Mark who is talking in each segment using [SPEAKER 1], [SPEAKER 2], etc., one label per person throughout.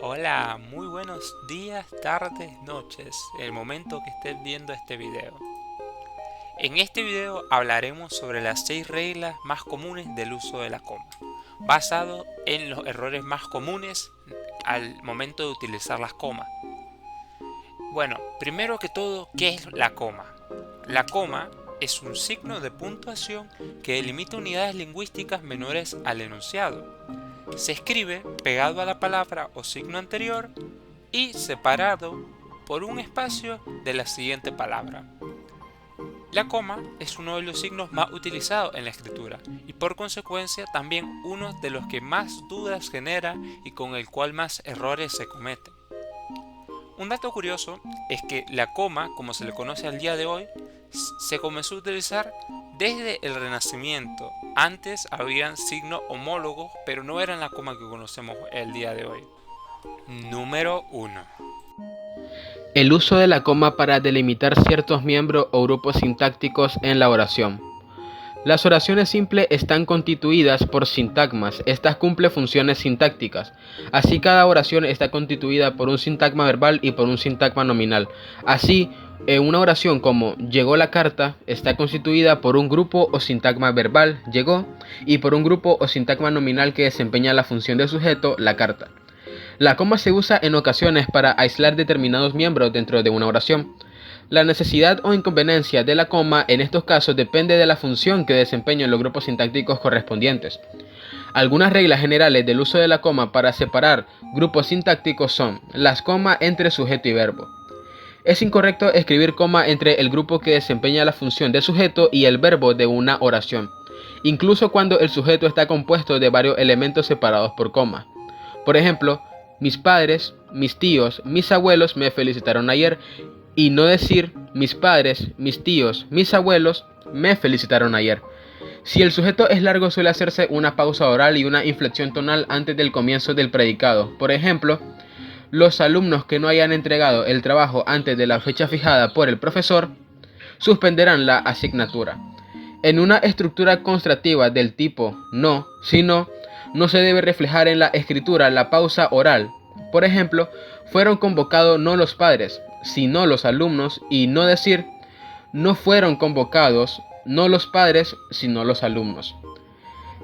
[SPEAKER 1] Hola, muy buenos días, tardes, noches, el momento que estés viendo este video. En este video hablaremos sobre las 6 reglas más comunes del uso de la coma, basado en los errores más comunes al momento de utilizar las comas. Bueno, primero que todo, ¿qué es la coma? La coma es un signo de puntuación que delimita unidades lingüísticas menores al enunciado. Se escribe pegado a la palabra o signo anterior y separado por un espacio de la siguiente palabra. La coma es uno de los signos más utilizados en la escritura y por consecuencia también uno de los que más dudas genera y con el cual más errores se cometen. Un dato curioso es que la coma, como se le conoce al día de hoy, se comenzó a utilizar desde el Renacimiento. Antes habían signos homólogos, pero no eran la coma que conocemos el día de hoy. Número 1.
[SPEAKER 2] El uso de la coma para delimitar ciertos miembros o grupos sintácticos en la oración. Las oraciones simples están constituidas por sintagmas. Estas cumplen funciones sintácticas. Así, cada oración está constituida por un sintagma verbal y por un sintagma nominal. Así, una oración como llegó la carta está constituida por un grupo o sintagma verbal, llegó, y por un grupo o sintagma nominal que desempeña la función de sujeto, la carta. La coma se usa en ocasiones para aislar determinados miembros dentro de una oración. La necesidad o inconveniencia de la coma en estos casos depende de la función que desempeñan los grupos sintácticos correspondientes. Algunas reglas generales del uso de la coma para separar grupos sintácticos son las comas entre sujeto y verbo. Es incorrecto escribir coma entre el grupo que desempeña la función de sujeto y el verbo de una oración, incluso cuando el sujeto está compuesto de varios elementos separados por coma. Por ejemplo, mis padres, mis tíos, mis abuelos me felicitaron ayer, y no decir mis padres, mis tíos, mis abuelos me felicitaron ayer. Si el sujeto es largo, suele hacerse una pausa oral y una inflexión tonal antes del comienzo del predicado. Por ejemplo, los alumnos que no hayan entregado el trabajo antes de la fecha fijada por el profesor suspenderán la asignatura. En una estructura constructiva del tipo no, sino, no se debe reflejar en la escritura la pausa oral. Por ejemplo, fueron convocados no los padres, sino los alumnos, y no decir no fueron convocados no los padres, sino los alumnos.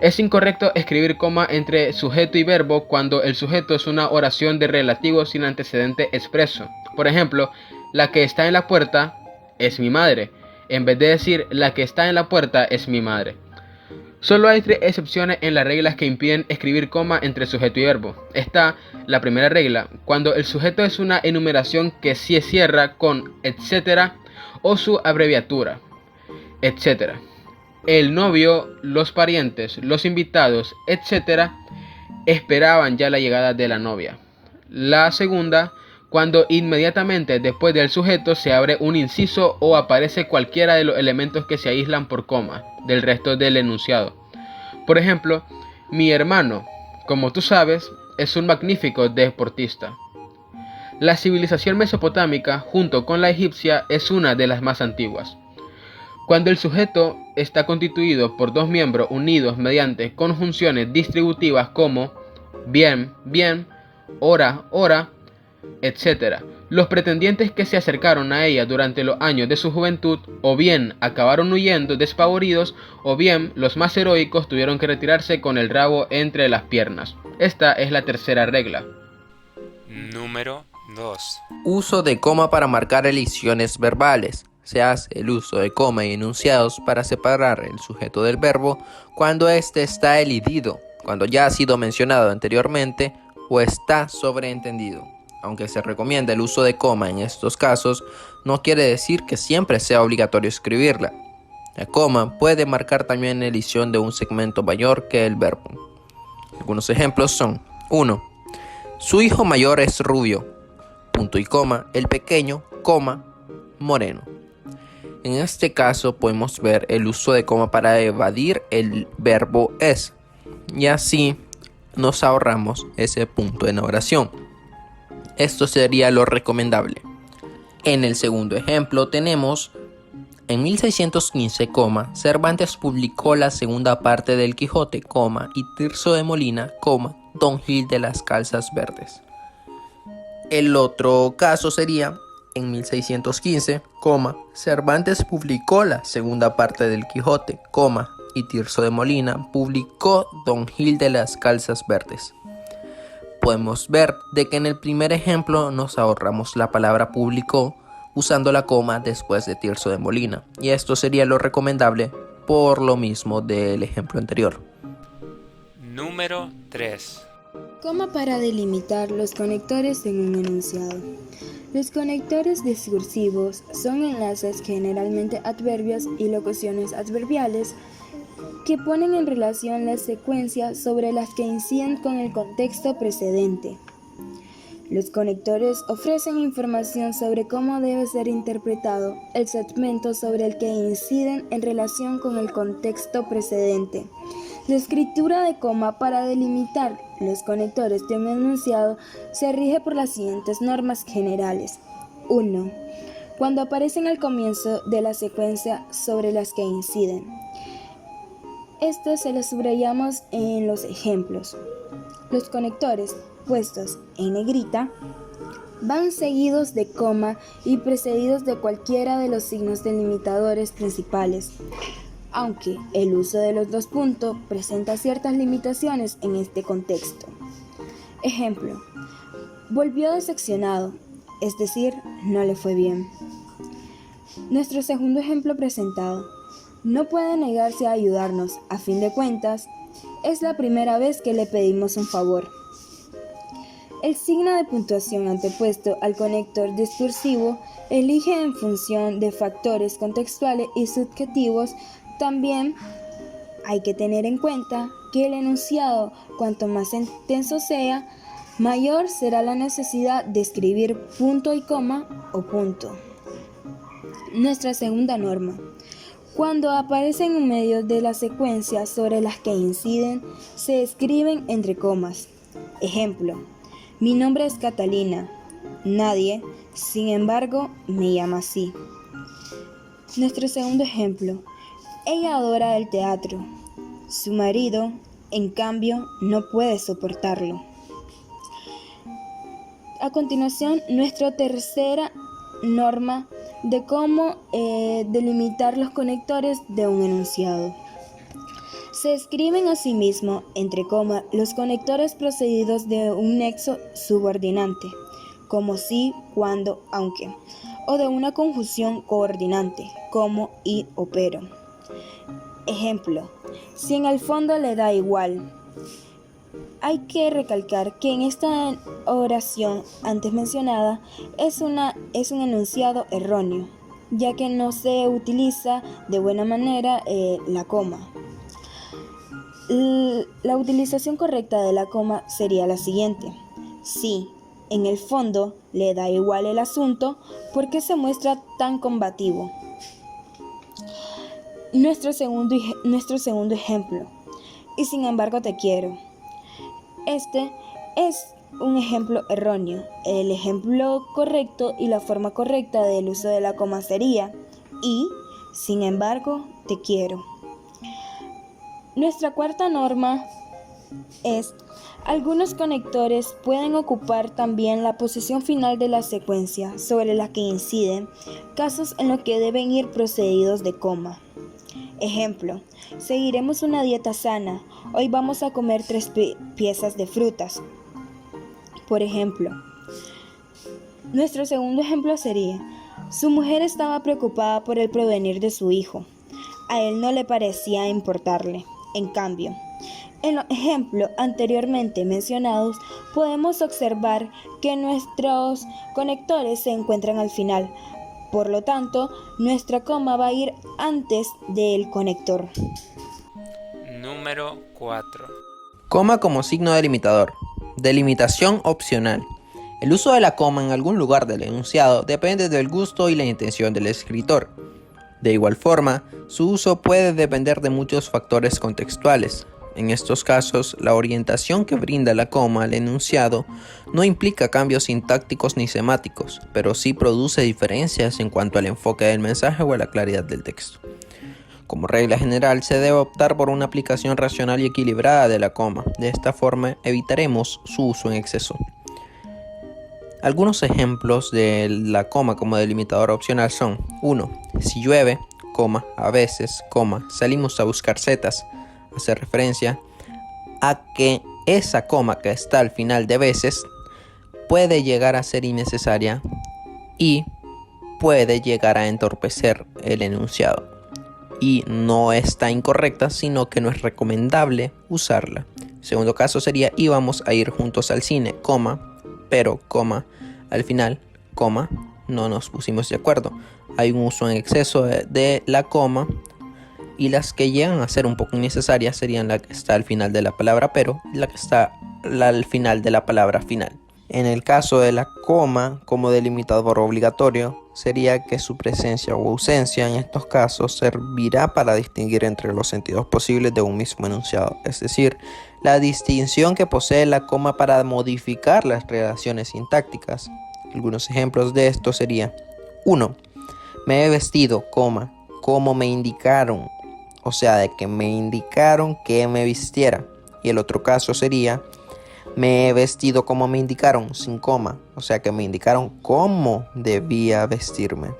[SPEAKER 2] Es incorrecto escribir coma entre sujeto y verbo cuando el sujeto es una oración de relativo sin antecedente expreso. Por ejemplo, la que está en la puerta es mi madre, en vez de decir la que está en la puerta es mi madre. Solo hay 3 excepciones en las reglas que impiden escribir coma entre sujeto y verbo. Está la primera regla, cuando el sujeto es una enumeración que se cierra con etcétera o su abreviatura, etcétera. El novio, los parientes, los invitados, etcétera, esperaban ya la llegada de la novia. La segunda, cuando inmediatamente después del sujeto se abre un inciso o aparece cualquiera de los elementos que se aíslan por coma del resto del enunciado. Por ejemplo, mi hermano, como tú sabes, es un magnífico deportista. La civilización mesopotámica, junto con la egipcia, es una de las más antiguas. Cuando el sujeto está constituido por 2 miembros unidos mediante conjunciones distributivas como bien, bien, hora, hora, etc. Los pretendientes que se acercaron a ella durante los años de su juventud o bien acabaron huyendo despavoridos o bien los más heroicos tuvieron que retirarse con el rabo entre las piernas. Esta es la tercera regla.
[SPEAKER 1] Número 2.
[SPEAKER 3] Uso de coma para marcar elisiones verbales. Se hace el uso de coma y enunciados para separar el sujeto del verbo cuando éste está elidido, cuando ya ha sido mencionado anteriormente o está sobreentendido. Aunque se recomienda el uso de coma en estos casos, no quiere decir que siempre sea obligatorio escribirla. La coma puede marcar también la elisión de un segmento mayor que el verbo. Algunos ejemplos son: 1. Su hijo mayor es rubio, punto y coma, el pequeño, coma, moreno. En este caso podemos ver el uso de coma para evadir el verbo es, y así nos ahorramos ese punto en la oración. Esto sería lo recomendable. En el segundo ejemplo tenemos: en 1615, Cervantes publicó la segunda parte del Quijote, y Tirso de Molina, Don Gil de las Calzas Verdes. El otro caso sería, en 1615, Cervantes publicó la segunda parte del Quijote, y Tirso de Molina publicó Don Gil de las Calzas Verdes. Podemos ver de que en el primer ejemplo nos ahorramos la palabra publicó usando la coma después de Tirso de Molina, y esto sería lo recomendable por lo mismo del ejemplo anterior.
[SPEAKER 1] Número 3.
[SPEAKER 4] Coma para delimitar los conectores en un enunciado. Los conectores discursivos son enlaces, generalmente adverbios y locuciones adverbiales, que ponen en relación las secuencias sobre las que inciden con el contexto precedente. Los conectores ofrecen información sobre cómo debe ser interpretado el segmento sobre el que inciden en relación con el contexto precedente. La escritura de coma para delimitar los conectores de un enunciado se rige por las siguientes normas generales. 1. Cuando aparecen al comienzo de la secuencia sobre las que inciden. Esto se lo subrayamos en los ejemplos. Los conectores puestos en negrita van seguidos de coma y precedidos de cualquiera de los signos delimitadores principales, aunque el uso de los dos puntos presenta ciertas limitaciones en este contexto. Ejemplo: volvió decepcionado, es decir, no le fue bien. Nuestro segundo ejemplo presentado: no puede negarse a ayudarnos, a fin de cuentas, es la primera vez que le pedimos un favor. El signo de puntuación antepuesto al conector discursivo elige en función de factores contextuales y subjetivos. También hay que tener en cuenta que el enunciado, cuanto más extenso sea, mayor será la necesidad de escribir punto y coma o punto. Nuestra segunda norma: cuando aparecen en medio de las secuencias sobre las que inciden, se escriben entre comas. Ejemplo: mi nombre es Catalina. Nadie, sin embargo, me llama así. Nuestro segundo ejemplo: ella adora el teatro. Su marido, en cambio, no puede soportarlo. A continuación, nuestra tercera norma de cómo delimitar los conectores de un enunciado. Se escriben asimismo, entre comas, los conectores procedidos de un nexo subordinante, como si, cuando, aunque, o de una conjunción coordinante, como y o pero. Ejemplo: si en el fondo le da igual. Hay que recalcar que en esta oración antes mencionada es un enunciado erróneo, ya que no se utiliza de buena manera la coma. La utilización correcta de la coma sería la siguiente: si en el fondo le da igual el asunto, ¿por qué se muestra tan combativo? Nuestro segundo ejemplo: y sin embargo te quiero. Este es un ejemplo erróneo. El ejemplo correcto y la forma correcta del uso de la coma sería: y sin embargo te quiero. Nuestra cuarta norma es: algunos conectores pueden ocupar también la posición final de la secuencia sobre la que inciden, casos en los que deben ir precedidos de coma. Ejemplo: seguiremos una dieta sana. Hoy vamos a comer 3 piezas de frutas. Por ejemplo, nuestro segundo ejemplo sería: su mujer estaba preocupada por el porvenir de su hijo. A él no le parecía importarle. En cambio, en los ejemplos anteriormente mencionados, podemos observar que nuestros conectores se encuentran al final. Por lo tanto, nuestra coma va a ir antes del conector.
[SPEAKER 1] Número 4.
[SPEAKER 3] Coma como signo delimitador. Delimitación opcional. El uso de la coma en algún lugar del enunciado depende del gusto y la intención del escritor. De igual forma, su uso puede depender de muchos factores contextuales. En estos casos, la orientación que brinda la coma al enunciado no implica cambios sintácticos ni semáticos, pero sí produce diferencias en cuanto al enfoque del mensaje o a la claridad del texto. Como regla general, se debe optar por una aplicación racional y equilibrada de la coma. De esta forma, evitaremos su uso en exceso. Algunos ejemplos de la coma como delimitador opcional son: 1. Si llueve, a veces, salimos a buscar setas. Hace referencia a que esa coma que está al final de veces puede llegar a ser innecesaria y puede llegar a entorpecer el enunciado. Y no está incorrecta, sino que no es recomendable usarla. Segundo caso sería: íbamos a ir juntos al cine, pero, al final, no nos pusimos de acuerdo. Hay un uso en exceso de la coma, y las que llegan a ser un poco innecesarias serían la que está al final de la palabra pero y la que está al final de la palabra final. En el caso de la coma como delimitador obligatorio, sería que su presencia o ausencia en estos casos servirá para distinguir entre los sentidos posibles de un mismo enunciado, es decir, la distinción que posee la coma para modificar las relaciones sintácticas. Algunos ejemplos de esto serían: 1. Me he vestido, como me indicaron, o sea, de que me indicaron que me vistiera. Y el otro caso sería: me he vestido como me indicaron, sin coma, o sea que me indicaron cómo debía vestirme.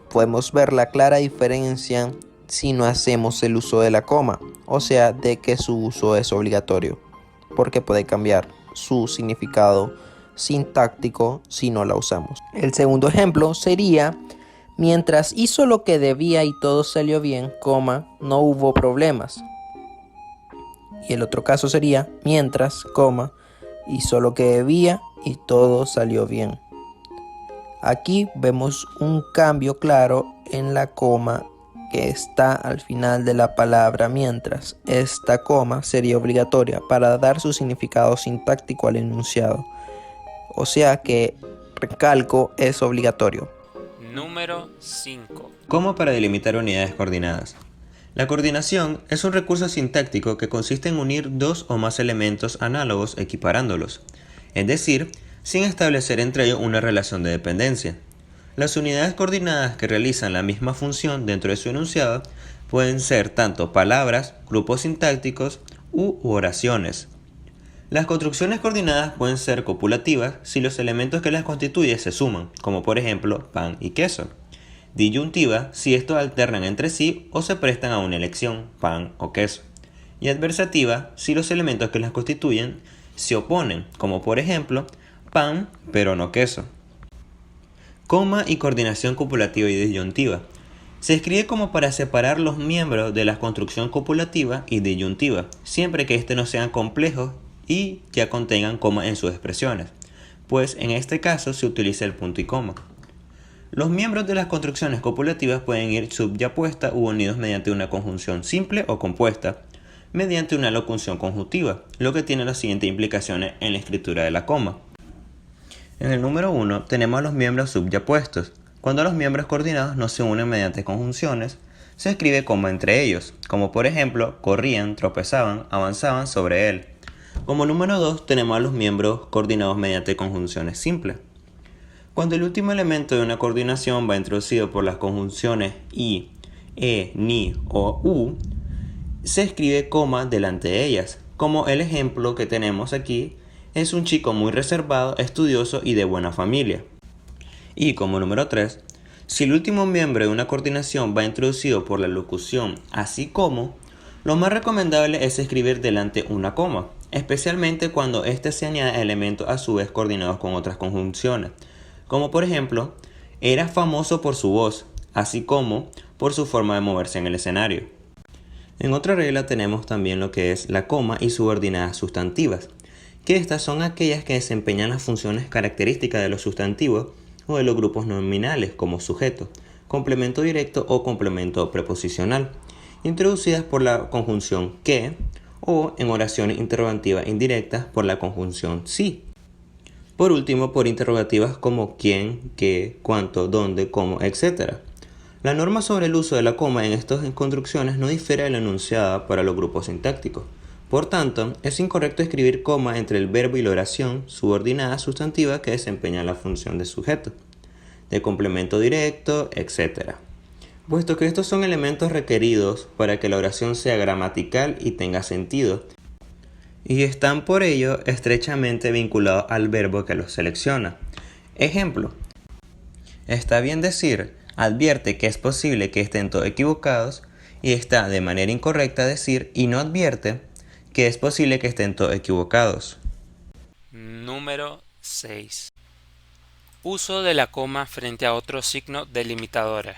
[SPEAKER 3] Podemos ver la clara diferencia si no hacemos el uso de la coma, o sea, de que su uso es obligatorio, porque puede cambiar su significado sintáctico si no la usamos. El segundo ejemplo sería: mientras hizo lo que debía y todo salió bien, no hubo problemas. Y el otro caso sería: mientras, hizo lo que debía y todo salió bien. Aquí vemos un cambio claro en la coma que está al final de la palabra mientras. Esta coma sería obligatoria para dar su significado sintáctico al enunciado. O sea que, recalco, es obligatorio.
[SPEAKER 1] Número 5.
[SPEAKER 5] Coma para delimitar unidades coordinadas. La coordinación es un recurso sintáctico que consiste en unir dos o más elementos análogos equiparándolos, es decir, sin establecer entre ellos una relación de dependencia. Las unidades coordinadas que realizan la misma función dentro de su enunciado pueden ser tanto palabras, grupos sintácticos u oraciones. Las construcciones coordinadas pueden ser copulativas si los elementos que las constituyen se suman, como por ejemplo pan y queso. Disyuntiva si estos alternan entre sí o se prestan a una elección, pan o queso. Y adversativa si los elementos que las constituyen se oponen, como por ejemplo pan pero no queso. Coma y coordinación copulativa y disyuntiva. Se escribe como para separar los miembros de la construcción copulativa y disyuntiva, siempre que éste no sean complejos y ya contengan coma en sus expresiones, pues en este caso se utiliza el punto y coma. Los miembros de las construcciones copulativas pueden ir subyapuestas u unidos mediante una conjunción simple o compuesta, mediante una locución conjuntiva, lo que tiene las siguientes implicaciones en la escritura de la coma. En el número 1 tenemos a los miembros subyapuestos. Cuando los miembros coordinados no se unen mediante conjunciones, se escribe coma entre ellos, como por ejemplo, corrían, tropezaban, avanzaban sobre él. Como número 2 tenemos a los miembros coordinados mediante conjunciones simples. Cuando el último elemento de una coordinación va introducido por las conjunciones y, ni o u, se escribe coma delante de ellas, como el ejemplo que tenemos aquí es un chico muy reservado, estudioso y de buena familia. Y como número 3, si el último miembro de una coordinación va introducido por la locución así como, lo más recomendable es escribir delante una coma, especialmente cuando éste se añade a elementos a su vez coordinados con otras conjunciones, como por ejemplo, era famoso por su voz, así como por su forma de moverse en el escenario. En otra regla tenemos también lo que es la coma y subordinadas sustantivas, que estas son aquellas que desempeñan las funciones características de los sustantivos o de los grupos nominales como sujeto, complemento directo o complemento preposicional, introducidas por la conjunción que o en oraciones interrogativas indirectas por la conjunción si. Por último, por interrogativas como quién, qué, cuánto, dónde, cómo, etc. La norma sobre el uso de la coma en estas construcciones no difiere de la enunciada para los grupos sintácticos. Por tanto, es incorrecto escribir coma entre el verbo y la oración subordinada sustantiva que desempeña la función de sujeto, de complemento directo, etc. Puesto que estos son elementos requeridos para que la oración sea gramatical y tenga sentido, y están por ello estrechamente vinculados al verbo que los selecciona. Ejemplo, está bien decir, advierte que es posible que estén todos equivocados, y está de manera incorrecta decir, y no advierte que es posible que estén todos equivocados.
[SPEAKER 1] Número 6. Uso de la coma frente a otros signos delimitadores.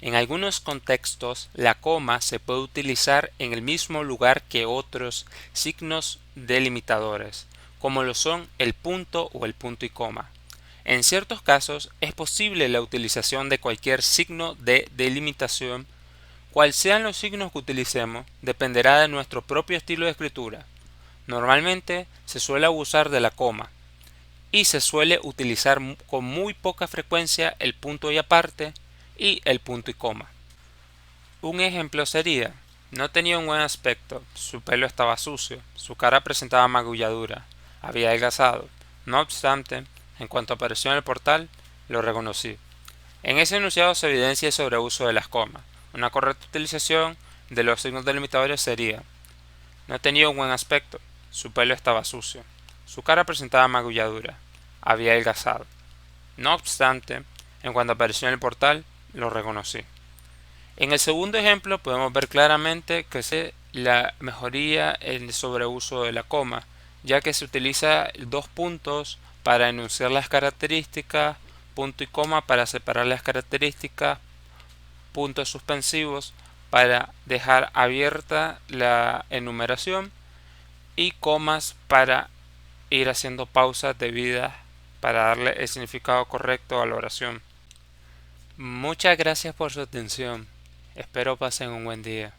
[SPEAKER 1] En algunos contextos, la coma se puede utilizar en el mismo lugar que otros signos delimitadores, como lo son el punto o el punto y coma. En ciertos casos, es posible la utilización de cualquier signo de delimitación. Cual sean los signos que utilicemos, dependerá de nuestro propio estilo de escritura. Normalmente, se suele abusar de la coma, y se suele utilizar con muy poca frecuencia el punto y aparte y el punto y coma. Un ejemplo sería: no tenía un buen aspecto, su pelo estaba sucio, su cara presentaba magulladura, había adelgazado. No obstante, en cuanto apareció en el portal, lo reconocí. En ese enunciado se evidencia el sobreuso de las comas. Una correcta utilización de los signos delimitadores sería: no tenía un buen aspecto, su pelo estaba sucio, su cara presentaba magulladura, había adelgazado. No obstante, en cuanto apareció en el portal, lo reconocí. En el segundo ejemplo podemos ver claramente que es la mejoría en el sobreuso de la coma, ya que se utiliza dos puntos para enunciar las características, punto y coma para separar las características, puntos suspensivos para dejar abierta la enumeración y comas para ir haciendo pausas debidas para darle el significado correcto a la oración. Muchas gracias por su atención. Espero pasen un buen día.